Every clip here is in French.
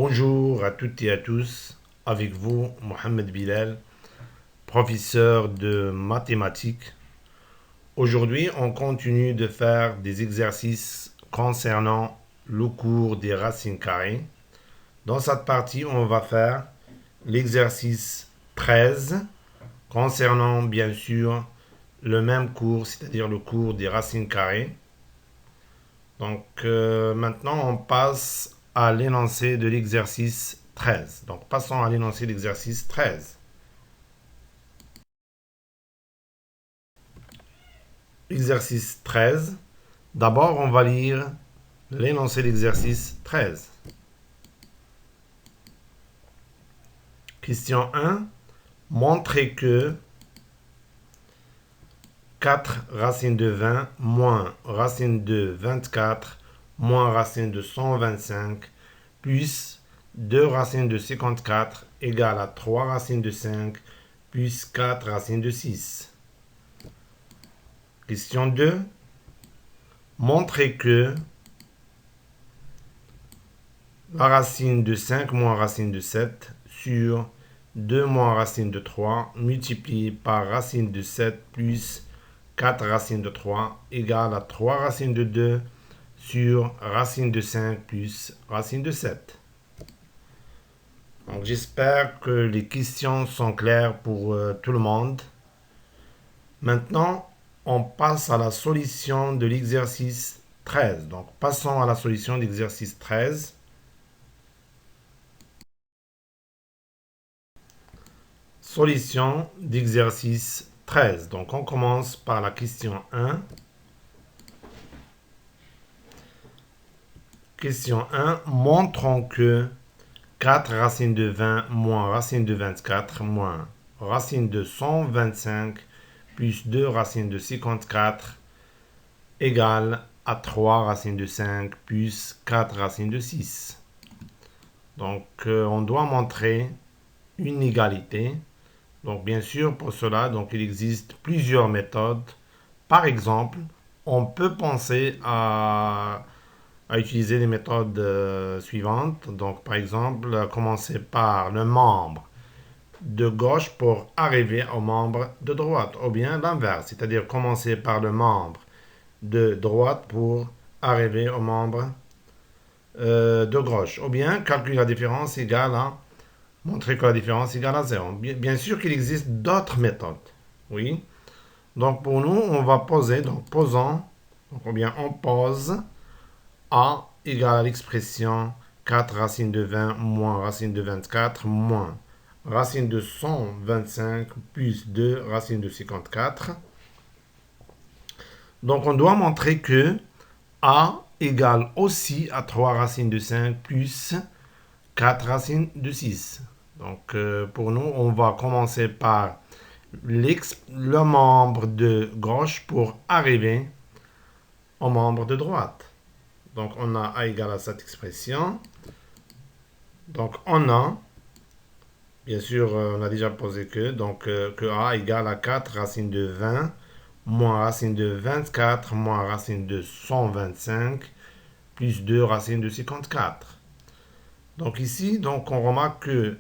Bonjour à toutes et à tous, avec vous Mohamed Bilal, professeur de mathématiques. Aujourd'hui, on continue de faire des exercices concernant le cours des racines carrées. Dans cette partie, on va faire l'exercice 13 concernant bien sûr le même cours, c'est-à-dire le cours des racines carrées. Donc maintenant, on passe à l'énoncé de l'exercice 13. Donc passons à l'énoncé de l'exercice 13. Exercice 13. D'abord, on va lire l'énoncé de l'exercice 13. Question 1. Montrez que 4 racines de 20 moins racine de 24 moins racine de 125 plus 2 racines de 54 égale à 3 racines de 5 plus 4 racines de 6. Question 2. Montrez que la racine de 5 moins racine de 7 sur 2 moins racine de 3 multiplié par racine de 7 plus 4 racines de 3 égale à 3 racines de 2 sur racine de 5 plus racine de 7. Donc j'espère que les questions sont claires pour tout le monde. Maintenant, on passe à la solution de l'exercice 13. Donc passons à la solution de l'exercice 13. Solution d'exercice 13. Donc on commence par la question 1. Question 1. Montrons que 4 racines de 20 moins racine de 24 moins racine de 125 plus 2 racines de 54 égale à 3 racines de 5 plus 4 racines de 6. Donc on doit montrer une égalité. Donc bien sûr, pour cela, donc, il existe plusieurs méthodes. Par exemple, on peut penser à utiliser les méthodes suivantes. Donc par exemple, commencer par le membre de gauche pour arriver au membre de droite. Ou bien l'inverse, c'est-à-dire commencer par le membre de droite pour arriver au membre de gauche. Ou bien calculer la différence égale à montrer que la différence égale à 0. Bien sûr qu'il existe d'autres méthodes. Oui. Donc pour nous, on va poser, donc posons, donc, ou bien on pose A égale à l'expression 4 racine de 20 moins racine de 24 moins racine de 125 plus 2 racine de 54. Donc on doit montrer que A égale aussi à 3 racines de 5 plus 4 racines de 6. Donc pour nous, on va commencer par le membre de gauche pour arriver au membre de droite. Donc on a A égale à cette expression. Donc on a, bien sûr, on a déjà posé que A égale à 4 racines de 20 moins racine de 24 moins racine de 125 plus 2 racines de 54. Donc ici, donc on remarque que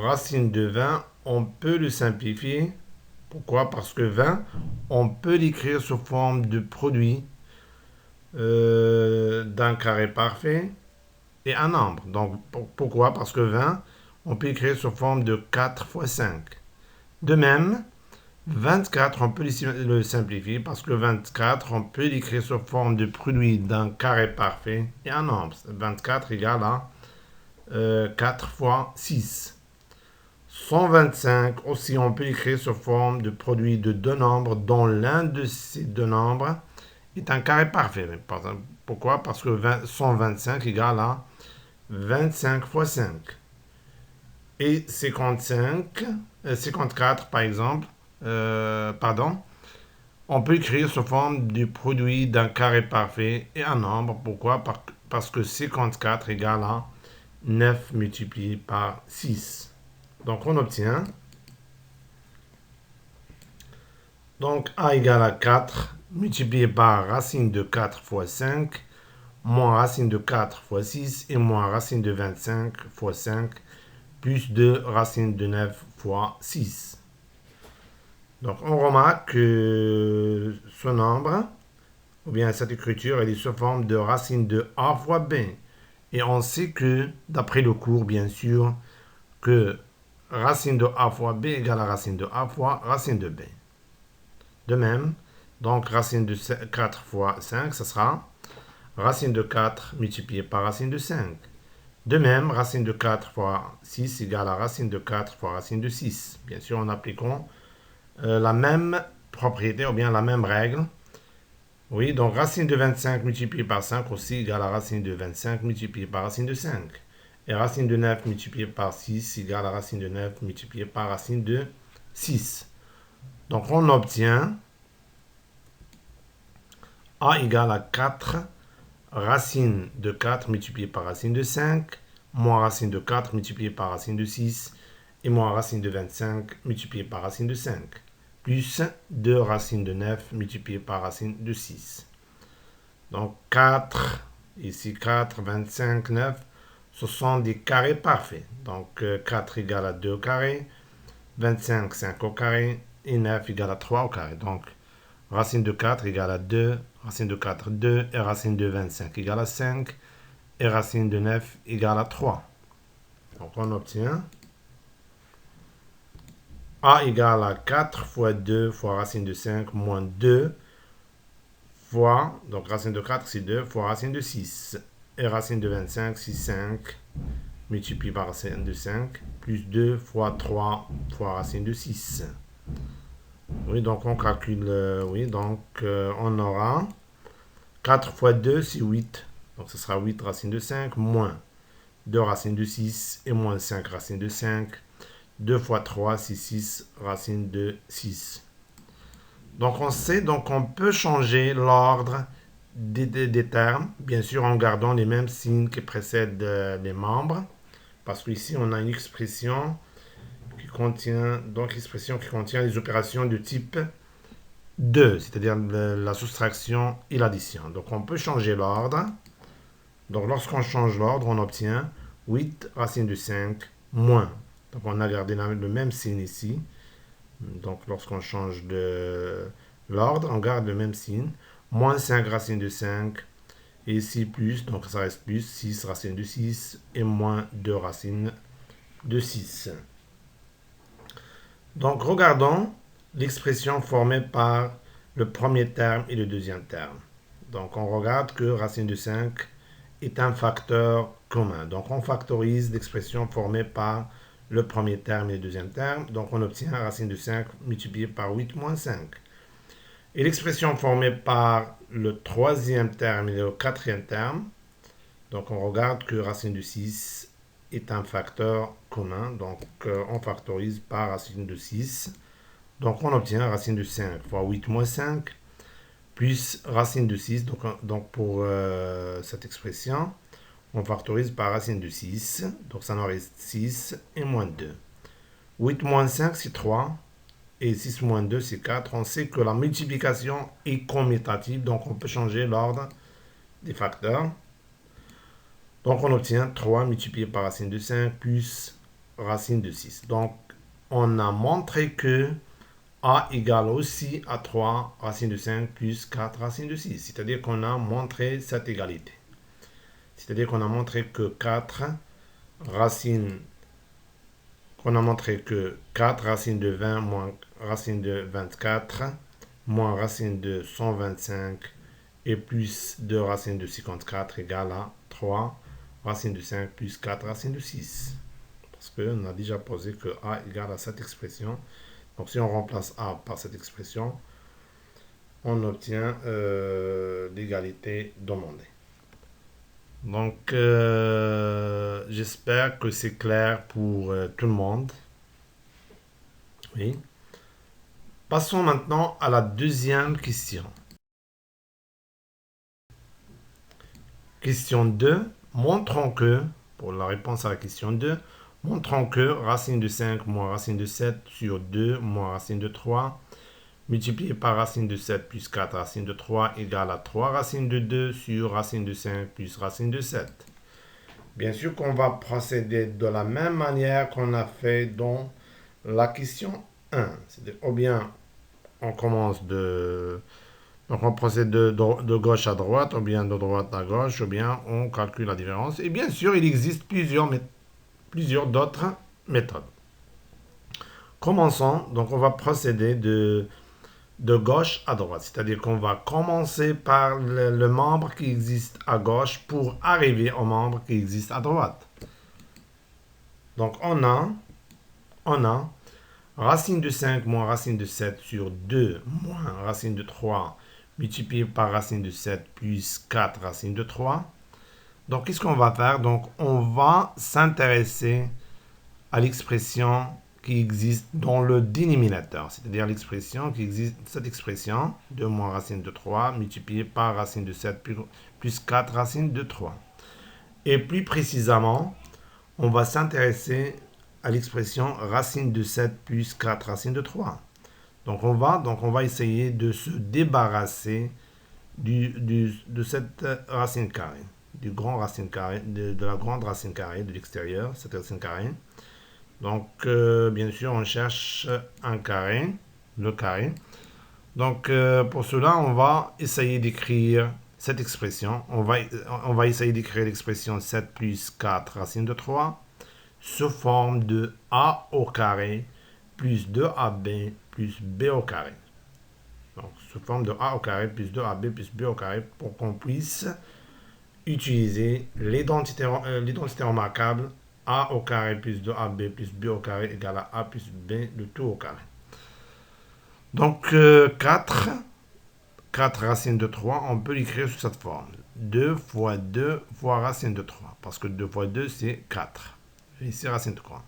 racine de 20, on peut le simplifier. Pourquoi? Parce que 20, on peut l'écrire sous forme de produit d'un carré parfait et un nombre. Donc pourquoi? Parce que 20, on peut écrire sous forme de 4 fois 5. De même, 24, on peut le simplifier parce que 24, on peut l'écrire sous forme de produit d'un carré parfait et un nombre. 24 égale à 4 fois 6. 125 aussi, on peut l'écrire sous forme de produit de deux nombres dont l'un de ces deux nombres est un carré parfait. Pourquoi? Parce que 125 égale à 25 fois 5. Et 54 par exemple, on peut écrire sous forme du produit d'un carré parfait et un nombre. Pourquoi? Parce que 54 égale à 9 multiplié par 6. Donc on obtient donc A égale à 4 multiplié par racine de 4 fois 5 moins racine de 4 fois 6 et moins racine de 25 fois 5 plus 2 racine de 9 fois 6. Donc on remarque que ce nombre, ou bien cette écriture, elle est sous forme de racine de a fois b. Et on sait que, d'après le cours, bien sûr, que racine de a fois b égale à racine de a fois racine de b. De même, donc racine de 4 fois 5, ça sera racine de 4 multiplié par racine de 5. De même, racine de 4 fois 6 égale à racine de 4 fois racine de 6. Bien sûr, en appliquant la même propriété ou bien la même règle. Oui, donc racine de 25 multiplié par 5 aussi égale à racine de 25 multiplié par racine de 5. Et racine de 9 multiplié par 6 égale à racine de 9 multiplié par racine de 6. Donc on obtient a égale à 4 racine de 4 multiplié par racine de 5, moins racine de 4 multiplié par racine de 6, et moins racine de 25 multiplié par racine de 5, plus 2 racine de 9 multiplié par racine de 6. Donc 4, ici 4, 25, 9, ce sont des carrés parfaits. Donc 4 égale à 2 au carré, 25, 5 au carré, et 9 égale à 3 au carré. Donc racine de 4 égale à 2, racine de 4, 2, et racine de 25 égale à 5, et racine de 9 égale à 3. Donc on obtient a égale à 4 fois 2 fois racine de 5 moins 2 fois, donc racine de 4 c'est 2 fois racine de 6. Et racine de 25 c'est 5 multiplié par racine de 5 plus 2 fois 3 fois racine de 6. Oui, donc on calcule, oui, donc on aura 4 fois 2 c'est 8. Donc ce sera 8 racine de 5 moins 2 racine de 6 et moins 5 racine de 5. 2 fois 3 c'est 6 racine de 6. Donc on sait, donc on peut changer l'ordre des termes, bien sûr en gardant les mêmes signes qui précèdent les membres, parce qu'ici on a une expression qui contient, les opérations de type 2, c'est-à-dire la soustraction et l'addition. Donc on peut changer l'ordre. Donc lorsqu'on change l'ordre, on obtient 8 racine de 5 moins. Donc on a gardé le même signe ici. Donc lorsqu'on change l'ordre, on garde le même signe. Moins 5 racine de 5. Et ici plus, donc ça reste plus 6 racine de 6 et moins 2 racines de 6. Donc regardons l'expression formée par le premier terme et le deuxième terme. Donc on regarde que racine de 5 est un facteur commun. Donc on factorise l'expression formée par le premier terme et le deuxième terme. Donc on obtient racine de 5 multiplié par 8 moins 5. Et l'expression formée par le troisième terme et le quatrième terme. Donc on regarde que racine de 6 est un facteur commun. Donc on factorise par racine de 6. Donc on obtient racine de 5 fois 8 moins 5 plus racine de 6. Donc pour cette expression, on factorise par racine de 6. Donc ça nous reste 6 et moins 2. 8 moins 5, c'est 3. Et 6 moins 2, c'est 4. On sait que la multiplication est commutative. Donc on peut changer l'ordre des facteurs. Donc on obtient 3 multiplié par racine de 5 plus racine de 6. Donc on a montré que a égale aussi à 3 racine de 5 plus 4 racine de 6. C'est-à-dire qu'on a montré cette égalité. C'est-à-dire qu'on a montré que 4 racines, qu'on a montré que 4 racines de 20 moins racine de 24 moins racine de 125 et plus 2 racines de 54 égale à 3 racine de 5 plus 4 racine de 6. Parce qu'on a déjà posé que a égale à cette expression. Donc si on remplace a par cette expression, on obtient l'égalité demandée. Donc j'espère que c'est clair pour tout le monde. Oui. Passons maintenant à la deuxième question. Question 2. Montrons que, pour la réponse à la question 2, montrons que racine de 5 moins racine de 7 sur 2 moins racine de 3 multiplié par racine de 7 plus 4 racine de 3 égale à 3 racine de 2 sur racine de 5 plus racine de 7. Bien sûr qu'on va procéder de la même manière qu'on a fait dans la question 1. C'est-à-dire, ou bien on commence de... Donc on procède de gauche à droite, ou bien de droite à gauche, ou bien on calcule la différence. Et bien sûr, il existe plusieurs d'autres méthodes. Commençons, donc on va procéder de gauche à droite. C'est-à-dire qu'on va commencer par le membre qui existe à gauche pour arriver au membre qui existe à droite. Donc on a racine de 5 moins racine de 7 sur 2 moins racine de 3 multiplié par racine de 7 plus 4 racine de 3. Donc qu'est-ce qu'on va faire? Donc on va s'intéresser à l'expression qui existe dans le dénominateur, c'est-à-dire l'expression qui existe, cette expression, 2 moins racine de 3 multiplié par racine de 7 plus 4 racine de 3. Et plus précisément, on va s'intéresser à l'expression racine de 7 plus 4 racine de 3. Donc on va essayer de se débarrasser de cette racine carrée, du grand racine carrée, de la grande racine carrée de l'extérieur, cette racine carrée. Donc, bien sûr, on cherche un carré, le carré. Donc, pour cela, on va essayer d'écrire cette expression. On va essayer d'écrire l'expression 7 plus 4 racine de 3 sous forme de a au carré plus 2ab plus b au carré. Donc, sous forme de a au carré plus 2ab plus b au carré pour qu'on puisse utiliser l'identité remarquable a au carré plus 2ab plus b au carré égale à a plus b, le tout au carré. Donc 4 racines de 3, on peut l'écrire sous cette forme. 2 fois 2 fois racine de 3. Parce que 2 fois 2, c'est 4. Ici, racine de 3.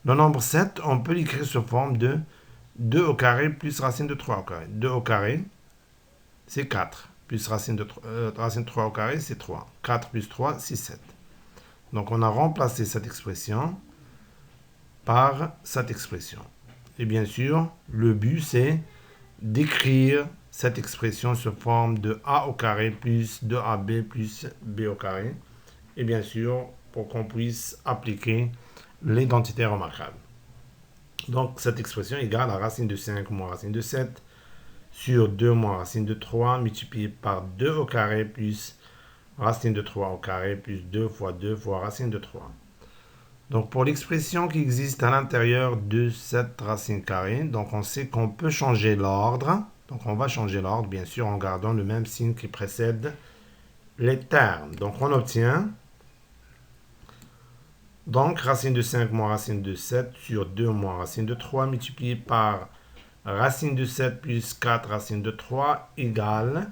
Le nombre 7, on peut l'écrire sous forme de 2 au carré plus racine de 3 au carré. 2 au carré, c'est 4. Plus racine de 3 au carré, c'est 3. 4 plus 3, c'est 7. Donc, on a remplacé cette expression par cette expression. Et bien sûr, le but, c'est d'écrire cette expression sous forme de a au carré plus 2ab plus b au carré. Et bien sûr, pour qu'on puisse appliquer l'identité remarquable. Donc, cette expression égale à racine de 5 moins racine de 7 sur 2 moins racine de 3 multiplié par 2 au carré plus racine de 3 au carré plus 2 fois racine de 3. Donc pour l'expression qui existe à l'intérieur de cette racine carrée, donc on sait qu'on peut changer l'ordre. Donc on va changer l'ordre, bien sûr, en gardant le même signe qui précède les termes. Donc on obtient donc racine de 5 moins racine de 7 sur 2 moins racine de 3 multiplié par racine de 7 plus 4 racine de 3 égale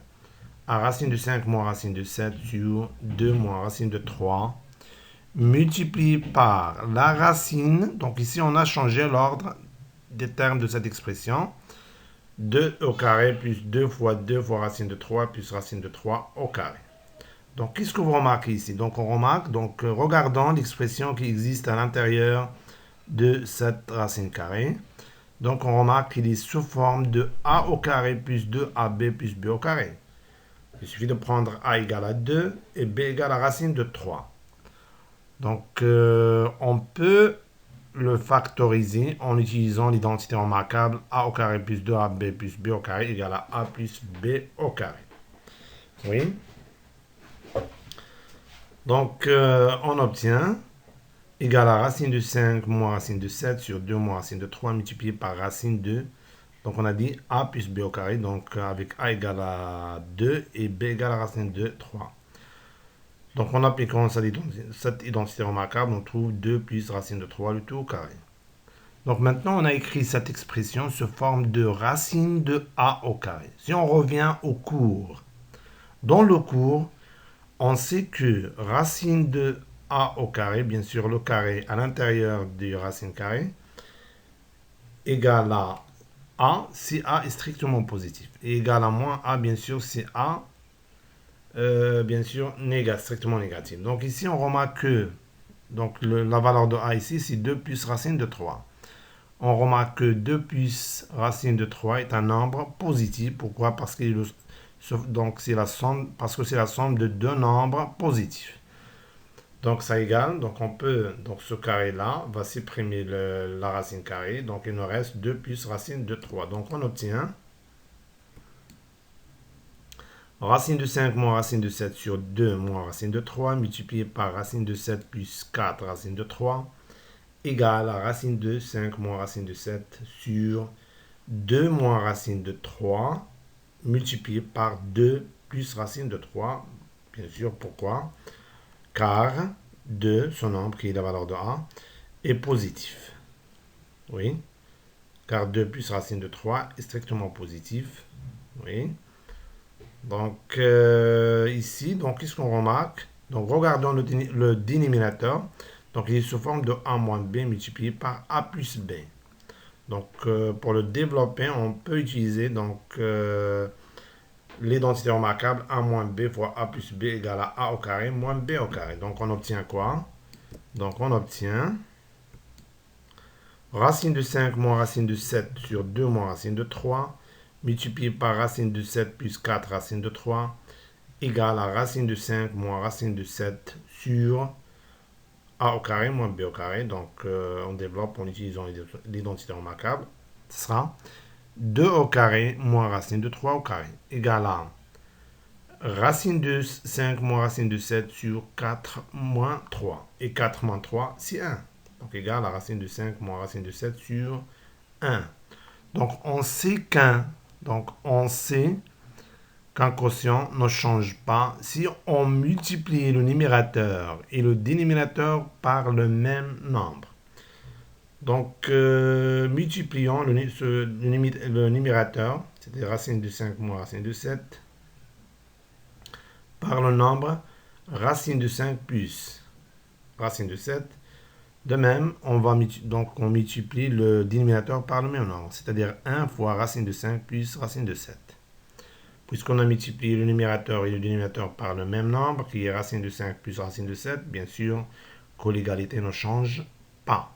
à racine de 5 moins racine de 7 sur 2 moins racine de 3 multiplié par la racine. Donc ici, on a changé l'ordre des termes de cette expression. 2 au carré plus 2 fois racine de 3 plus racine de 3 au carré. Donc, qu'est-ce que vous remarquez ici? Donc, on remarque, donc, regardons l'expression qui existe à l'intérieur de cette racine carrée. Donc, on remarque qu'il est sous forme de a au carré plus 2ab plus b au carré. Il suffit de prendre a égale à 2 et b égale à racine de 3. Donc, on peut le factoriser en utilisant l'identité remarquable a au carré plus 2ab plus b au carré égale à a plus b au carré. Oui. Donc, on obtient égal à racine de 5 moins racine de 7 sur 2 moins racine de 3 multiplié par racine de... Donc, on a dit a plus b au carré. Donc, avec a égale à 2 et b égale à racine de 3. Donc, en appliquant cette identité remarquable, on trouve 2 plus racine de 3, le tout au carré. Donc, maintenant, on a écrit cette expression sous forme de racine de a au carré. Si on revient au cours, dans le cours, on sait que racine de a au carré, bien sûr le carré à l'intérieur du racine carrée, égale à a si a est strictement positif. Et égal à moins a, bien sûr, si a, bien sûr, strictement négatif. Donc ici, on remarque que donc, la valeur de a ici, c'est 2 plus racine de 3. On remarque que 2 plus racine de 3 est un nombre positif. Pourquoi? Parce que c'est la somme, parce que c'est la somme de deux nombres positifs. Donc ça égale, donc on peut, donc ce carré-là va supprimer la racine carrée, donc il nous reste 2 plus racine de 3. Donc on obtient racine de 5 moins racine de 7 sur 2 moins racine de 3 multiplié par racine de 7 plus 4 racine de 3 égale à racine de 5 moins racine de 7 sur 2 moins racine de 3 multiplié par 2 plus racine de 3. Bien sûr, pourquoi? Car 2, son nombre qui est la valeur de A, est positif. Oui. Car 2 plus racine de 3 est strictement positif. Oui. Donc, ici, donc, qu'est-ce qu'on remarque? Donc, regardons le dénominateur. Donc, il est sous forme de A moins B multiplié par A plus B. Donc, pour le développer, on peut utiliser donc, l'identité remarquable A moins B fois A plus B égale à A au carré moins B au carré. Donc, on obtient quoi? Donc, on obtient racine de 5 moins racine de 7 sur 2 moins racine de 3 multiplié par racine de 7 plus 4 racine de 3 égale à racine de 5 moins racine de 7 sur A au carré moins B au carré. Donc, on développe en utilisant l'identité remarquable. Ce sera 2 au carré moins racine de 3 au carré égale à racine de 5 moins racine de 7 sur 4 moins 3. Et 4 moins 3, c'est 1. Donc, égale à racine de 5 moins racine de 7 sur 1. Donc, on sait qu'un quotient ne change pas si on multiplie le numérateur et le dénominateur par le même nombre. Donc, multiplions le numérateur, c'est-à-dire racine de 5 moins racine de 7, par le nombre racine de 5 plus racine de 7. De même, on multiplie le dénominateur par le même nombre, c'est-à-dire 1 fois racine de 5 plus racine de 7. Puisqu'on a multiplié le numérateur et le dénominateur par le même nombre, qui est racine de 5 plus racine de 7, bien sûr que l'égalité ne change pas.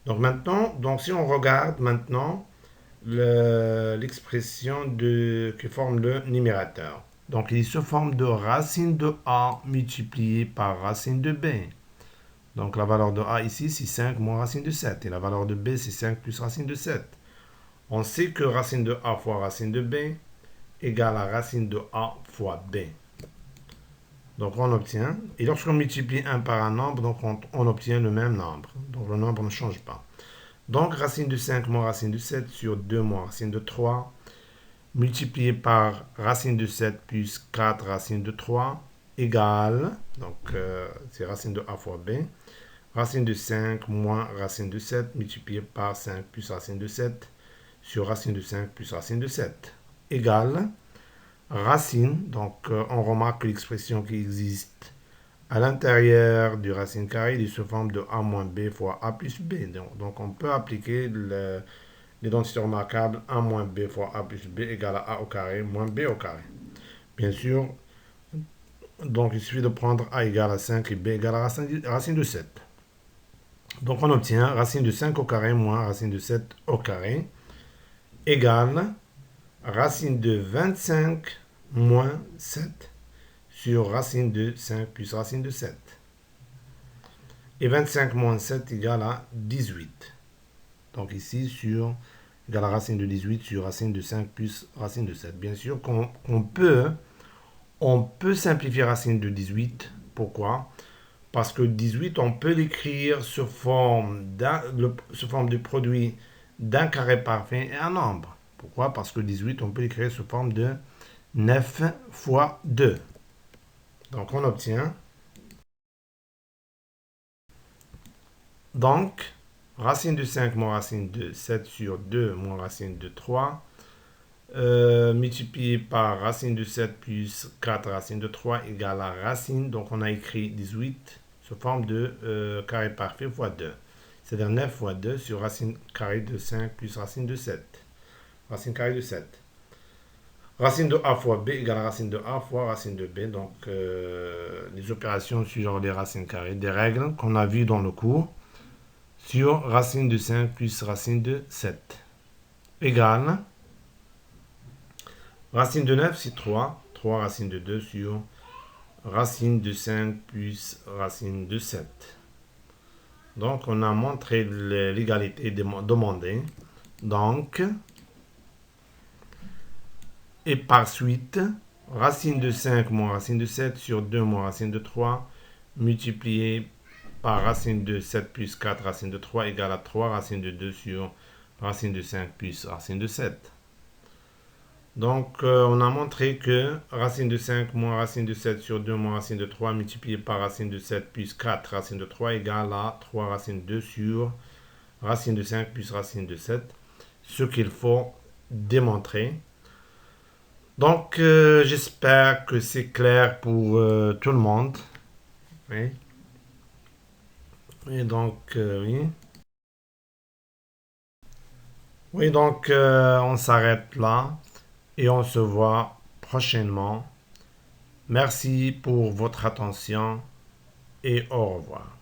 Donc maintenant, si on regarde maintenant l'expression qui forme le numérateur. Donc il se forme de racine de A multiplié par racine de B. Donc la valeur de A ici, c'est 5 moins racine de 7. Et la valeur de B, c'est 5 plus racine de 7. On sait que racine de A fois racine de B égale à racine de A fois B. Donc on obtient, et lorsqu'on multiplie 1 par un nombre, donc on obtient le même nombre. Donc le nombre ne change pas. Donc racine de 5 moins racine de 7 sur 2 moins racine de 3, multiplié par racine de 7 plus 4 racine de 3, égale, donc c'est racine de A fois B, racine de 5 moins racine de 7, multiplié par 5 plus racine de 7, sur racine de 5 plus racine de 7, égale racine, donc on remarque que l'expression qui existe à l'intérieur du racine carrée, il se forme de A moins B fois A plus B. Donc on peut appliquer l'identité remarquable A moins B fois A plus B égale à A au carré moins B au carré. Bien sûr, donc il suffit de prendre A égale à 5 et B égale à racine de 7. Donc on obtient racine de 5 au carré moins racine de 7 au carré égale racine de 25 moins 7 sur racine de 5 plus racine de 7. Et 25 moins 7 égale à 18. Donc ici, égale à racine de 18 sur racine de 5 plus racine de 7. Bien sûr qu'on peut simplifier racine de 18. Pourquoi? Parce que 18, on peut l'écrire sous forme de produit d'un carré parfait et un nombre. Pourquoi? Parce que 18, on peut l'écrire sous forme de 9 fois 2. Donc, on obtient donc racine de 5 moins racine de 7 sur 2 moins racine de 3 multiplié par racine de 7 plus 4 racine de 3 égale à racine. Donc, on a écrit 18 sous forme de carré parfait fois 2. C'est-à-dire 9 fois 2 sur racine carrée de 5 plus racine de 7. Racine carrée de 7. Racine de A fois B égale à racine de A fois racine de B. Donc, les opérations suivant les racines carrées, des règles qu'on a vues dans le cours, sur racine de 5 plus racine de 7 égale racine de 9, c'est 3. 3 racine de 2 sur racine de 5 plus racine de 7. Donc, on a montré l'égalité demandée. Donc, et par suite, racine de 5 moins racine de 7 sur 2 moins racine de 3 multiplié par racine de 7 plus 4 racine de 3 égale à 3 racine de 2 sur racine de 5 plus racine de 7. Donc, on a montré que racine de 5 moins racine de 7 sur 2 moins racine de 3 multiplié par racine de 7 plus 4 racine de 3 égale à 3 racine de 2 sur racine de 5 plus racine de 7. Ce qu'il faut démontrer. Donc, j'espère que c'est clair pour tout le monde. Oui. Et donc, oui. Oui, donc, on s'arrête là et on se voit prochainement. Merci pour votre attention et au revoir.